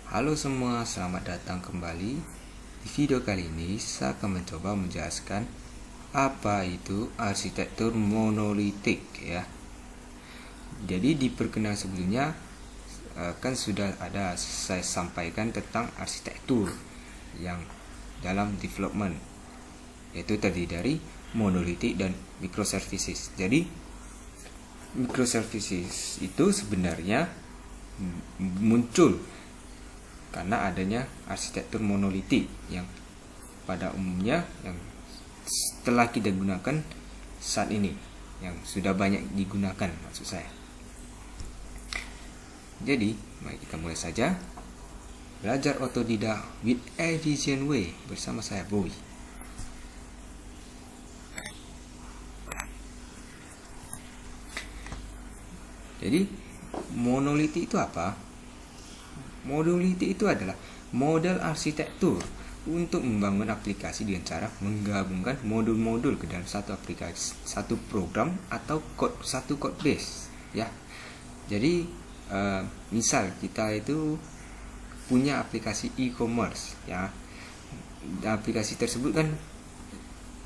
Halo semua, selamat datang kembali. Di video kali ini saya akan mencoba menjelaskan apa itu arsitektur monolitik ya. Jadi di perkenalan sebelumnya kan sudah ada saya sampaikan tentang arsitektur yang dalam development, yaitu terdiri dari monolitik dan microservices. Jadi microservices itu sebenarnya muncul karena adanya arsitektur monolitik yang pada umumnya yang telah kita gunakan saat ini, yang sudah banyak digunakan maksud saya. Jadi mari kita mulai saja belajar otodidak with Edison Way bersama saya Bowie. Jadi monolitik itu apa? Monolitik itu adalah model arsitektur untuk membangun aplikasi dengan cara menggabungkan modul-modul ke dalam satu aplikasi, satu program atau satu code base ya. Jadi misal kita itu punya aplikasi e-commerce ya. Aplikasi tersebut kan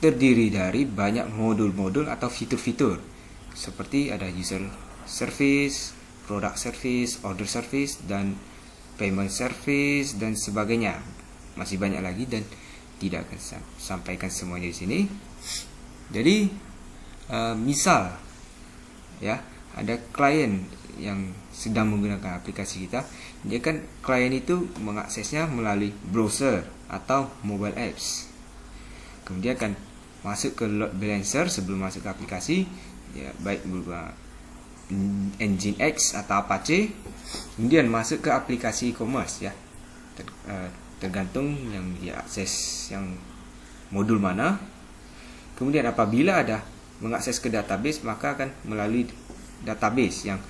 terdiri dari banyak modul-modul atau fitur-fitur seperti ada user service, product service, order service, dan payment service dan sebagainya. Masih banyak lagi dan tidak akan sampaikan semuanya di sini. Jadi misal ya ada klien yang sedang menggunakan aplikasi kita, dia kan klien itu mengaksesnya melalui browser atau mobile apps. Kemudian akan masuk ke load balancer sebelum masuk ke aplikasi, ya baik berupa Nginx atau Apache, kemudian masuk ke aplikasi e-commerce ya, tergantung yang dia akses yang modul mana. Kemudian apabila ada mengakses ke database, maka akan melalui database yang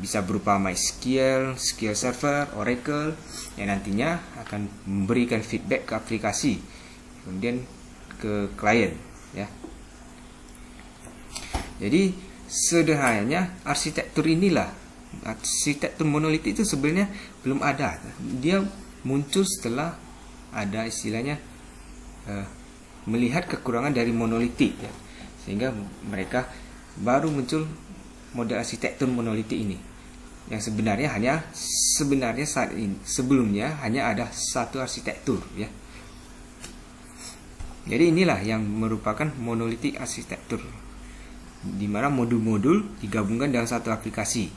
bisa berupa MySQL, SQL Server, Oracle, yang nantinya akan memberikan feedback ke aplikasi, kemudian ke klien ya. Jadi sederhananya arsitektur inilah, arsitektur monolitik itu sebenarnya belum ada. Dia muncul setelah ada istilahnya melihat kekurangan dari monolitik ya, sehingga mereka baru muncul model arsitektur monolitik ini, yang sebenarnya saat ini sebelumnya hanya ada satu arsitektur ya. Jadi inilah yang merupakan monolitik arsitektur, di mana modul-modul digabungkan dalam satu aplikasi.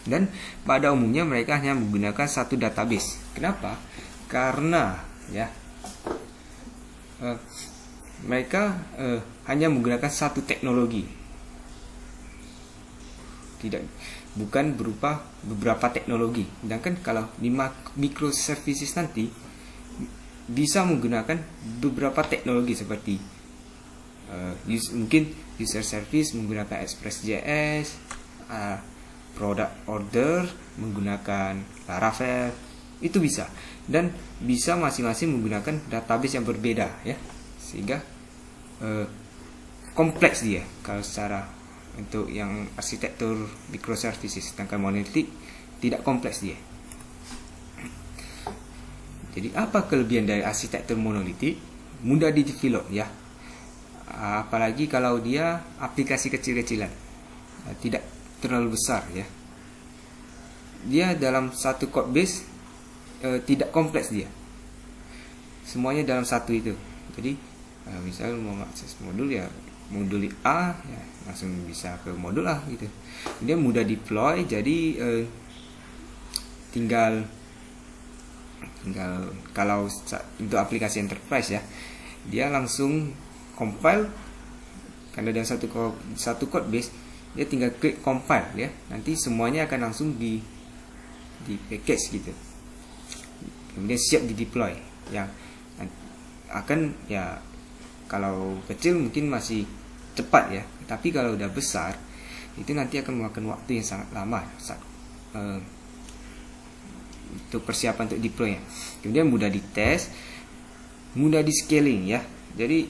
Dan pada umumnya mereka hanya menggunakan satu database. Kenapa? Karena ya mereka hanya menggunakan satu teknologi, bukan berupa beberapa teknologi. Sedangkan kalau di microservices nanti bisa menggunakan beberapa teknologi seperti mungkin user service menggunakan Express.js, product order menggunakan Laravel, itu bisa. Dan bisa masing-masing menggunakan database yang berbeda ya, sehingga kompleks dia kalau secara untuk yang arsitektur microservices. Sedangkan monolitik tidak kompleks dia. Jadi apa kelebihan dari arsitektur monolitik? Mudah di develop ya, apalagi kalau dia aplikasi kecil-kecilan, tidak terlalu besar ya. Dia dalam satu code base, tidak kompleks dia, semuanya dalam satu itu. Jadi misal mau akses modul ya, modul A ya, langsung bisa ke modul A gitu. Dia mudah deploy, jadi tinggal kalau untuk aplikasi enterprise ya, dia langsung compile karena dalam satu code base, dia tinggal klik compile ya, nanti semuanya akan langsung di package gitu, kemudian siap di deploy. Yang akan ya, kalau kecil mungkin masih cepat ya, tapi kalau udah besar itu nanti akan memakan waktu yang sangat lama untuk persiapan untuk deploy. Kemudian mudah dites, mudah di scaling ya. Jadi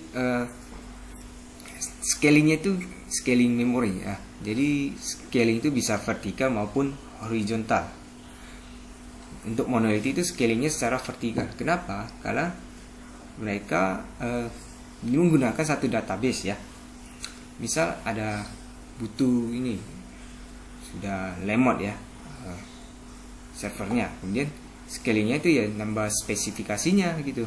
scalingnya itu scaling memori ya. Jadi scaling itu bisa vertikal maupun horizontal. untuk monoliti itu scalingnya secara vertikal. Kenapa? Karena mereka menggunakan satu database ya. Misal ada butuh ini sudah lemot ya servernya, kemudian scalingnya itu ya nambah spesifikasinya gitu.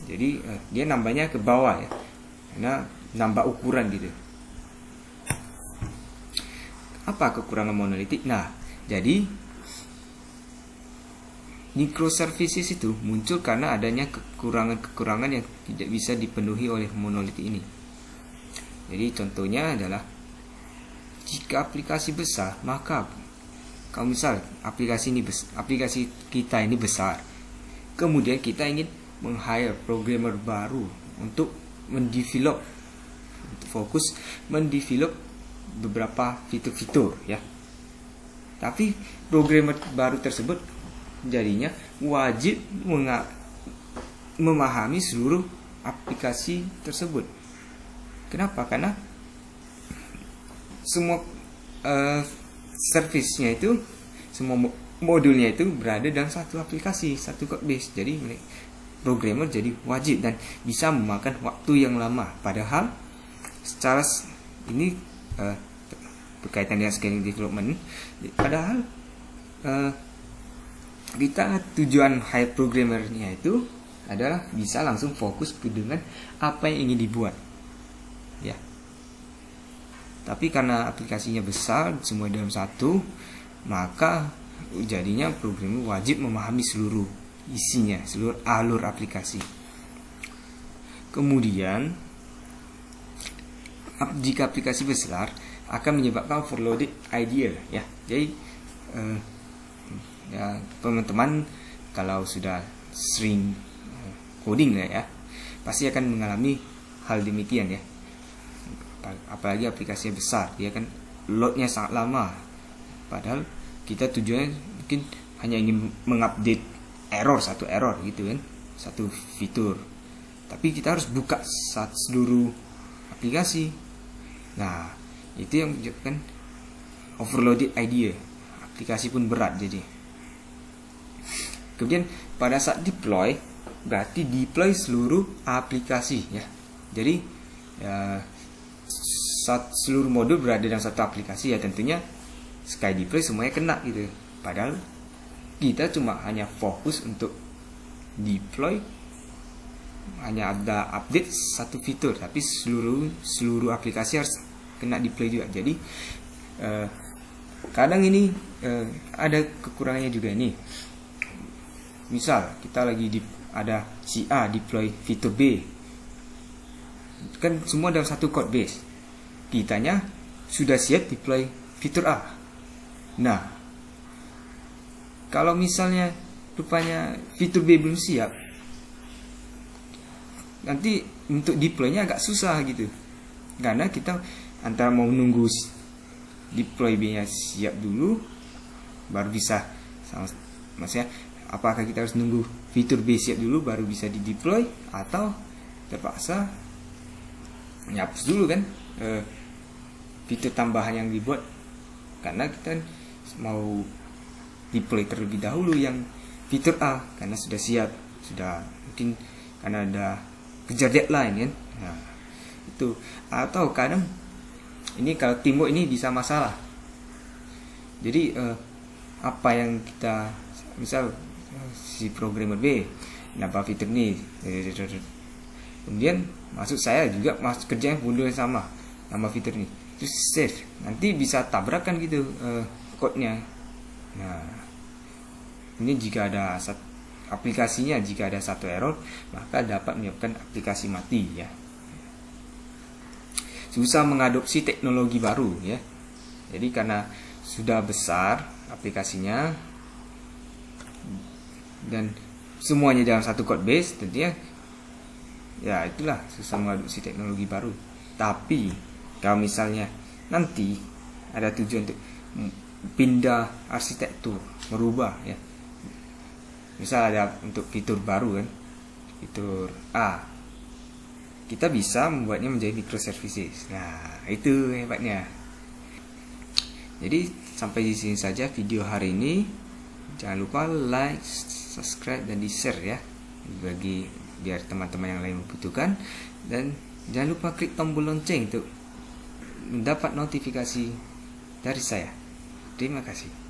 Jadi dia nambahnya ke bawah ya, karena nambah ukuran gitu. Apa kekurangan monolitik? Nah, jadi microservices itu muncul karena adanya kekurangan-kekurangan yang tidak bisa dipenuhi oleh monolitik ini. Jadi contohnya adalah jika aplikasi besar, maka kalau misal aplikasi kita ini besar, kemudian kita ingin meng-hire programmer baru untuk fokus mendevelop beberapa fitur-fitur ya. Tapi programmer baru tersebut jadinya wajib memahami seluruh aplikasi tersebut. Kenapa? Karena semua service-nya itu, semua modulnya itu berada dalam satu aplikasi, satu code base. Jadi programmer jadi wajib dan bisa memakan waktu yang lama. Padahal secara ini berkaitan dengan scaling development. Padahal kita tujuan hire programmernya itu adalah bisa langsung fokus dengan apa yang ingin dibuat ya. Tapi karena aplikasinya besar, semua dalam satu, maka jadinya programmer wajib memahami seluruh isinya, seluruh alur aplikasi. Kemudian jika aplikasi besar akan menyebabkan overloaded idea ya. Jadi ya, teman-teman kalau sudah sering coding ya, pasti akan mengalami hal demikian ya. Apalagi aplikasinya besar, dia kan loadnya sangat lama. Padahal kita tujuannya mungkin hanya ingin mengupdate satu error gitu kan, satu fitur. Tapi kita harus buka seluruh aplikasi. Nah, itu yang menyebabkan overloaded idea. Aplikasi pun berat jadi. Kemudian pada saat deploy, berarti deploy seluruh aplikasi ya. Jadi ya, seluruh modul berada dalam satu aplikasi ya, tentunya sekali deploy semuanya kena gitu. Padahal kita cuma hanya fokus untuk deploy, hanya ada update satu fitur, tapi seluruh aplikasi harus kena deploy juga. Jadi kadang ini ada kekurangannya juga nih. Misal kita lagi ada si A deploy fitur B, kan semua dalam satu code base. Kitanya sudah siap deploy fitur A. Nah, kalau misalnya rupanya fitur B belum siap, nanti untuk deploynya agak susah gitu. Karena kita antara mau nunggu deploy B-nya siap dulu baru bisa, maksudnya apakah kita harus nunggu fitur B siap dulu baru bisa di deploy, atau terpaksa ngapus dulu kan fitur tambahan yang dibuat, karena kita mau deploy terlebih dahulu yang fitur A karena sudah siap, sudah mungkin karena ada kejar deadline kan. Nah, itu. Atau kadang ini kalau teamwork ini bisa masalah. Jadi apa yang kita, misal si programmer B nambah fitur ini, kemudian maksud saya juga kerja yang modul yang sama, nambah fitur ini, terus save, nanti bisa tabrakan gitu code-nya. Nah, ini jika ada aplikasinya, jika ada satu error, maka dapat menyebabkan aplikasi mati ya. Susah mengadopsi teknologi baru ya. Jadi karena sudah besar aplikasinya dan semuanya dalam satu code base, tentunya ya itulah susah mengadopsi teknologi baru. Tapi kalau misalnya nanti ada tujuan untuk pindah arsitektur, merubah ya, misal ada untuk fitur baru kan, fitur A, kita bisa membuatnya menjadi microservices. Nah, itu hebatnya. Jadi sampai di sini saja video hari ini. Jangan lupa like, subscribe, dan di-share ya, biar teman-teman yang lain membutuhkan. Dan jangan lupa klik tombol lonceng untuk mendapat notifikasi dari saya. Terima kasih.